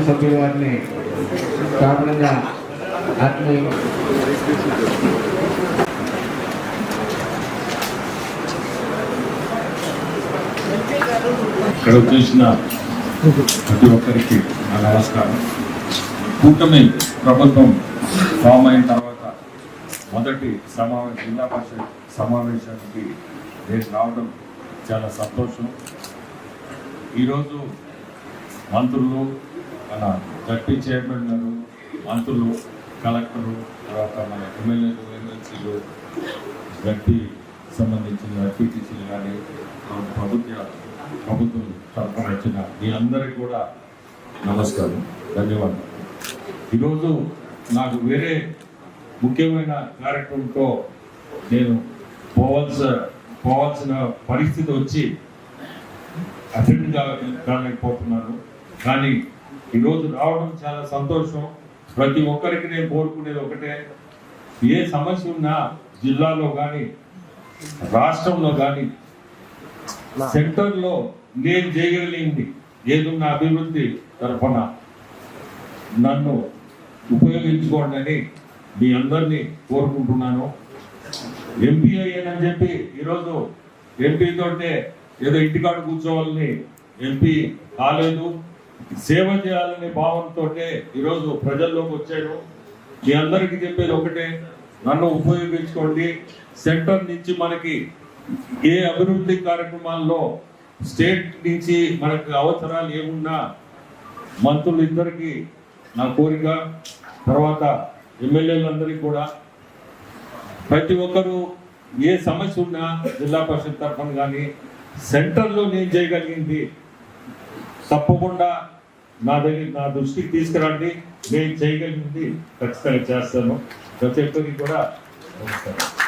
సభ్యుల వారిని కారణంగా ఆత్మీయ ఇక్కడ వచ్చేసిన ప్రతి ఒక్కరికి నా నమస్కారం. కూటమి ప్రభుత్వం ఫామ్ అయిన తర్వాత మొదటి జిల్లా పరిషత్ సమావేశానికి నేను రావడం చాలా సంతోషం. ఈరోజు మంత్రులు, మన జడ్పీ చైర్మన్ గారు, మంత్రులు, కలెక్టరు, తర్వాత మన ఎమ్మెల్యేలు, ఎమ్మెల్సీలు, జడ్పీ సంబంధించిన ఎంపీటీసీలు కానీ ప్రభుత్వం తరఫున వచ్చిన మీ అందరికీ కూడా నమస్కారం, ధన్యవాదాలు. ఈరోజు నాకు వేరే ముఖ్యమైన కార్యక్రమంతో నేను పోవాల్సిన పరిస్థితి వచ్చి అటెండ్ కాలేకపోతున్నాను. కానీ ఈరోజు రావడం చాలా సంతోషం. ప్రతి ఒక్కరికి నేను కోరుకునేది ఒకటే, ఏ సమస్య ఉన్నా జిల్లాలో కానీ రాష్ట్రంలో కానీ సెంటర్లో నేను చేయగలిగింది ఏదున్న అభివృద్ధి తరఫున నన్ను ఉపయోగించుకోండి అని మీ అందరినీ కోరుకుంటున్నాను. ఎంపీ అయ్యానని చెప్పి ఈరోజు ఎంపీతోటే ఏదో ఇంటికాడ కూర్చోవాలని ఎంపీ కాలేదు, సేవ చేయాలనే భావనతో ఈరోజు ప్రజల్లోకి వచ్చాను. మీ అందరికీ చెప్పేది ఒకటే, నన్ను ఉపయోగించుకోండి. సెంటర్ నుంచి మనకి ఏ అభివృద్ధి కార్యక్రమాల్లో స్టేట్ నుంచి మనకు అవసరాలు ఏమున్నా మంత్రులు ఇద్దరికి నా కోరిక, తర్వాత ఎమ్మెల్యేలందరికీ కూడా ప్రతి ఒక్కరూ ఏ సమస్య ఉన్నా జిల్లా పరిషత్ తరఫున కానీ సెంటర్లో నేను చేయగలిగింది తప్పకుండా నా దృష్టికి తీసుకురండి. నేను చేయగలిగింది ఖచ్చితంగా చేస్తాను. ప్రతి ఒక్కరికి కూడా నమస్కారం.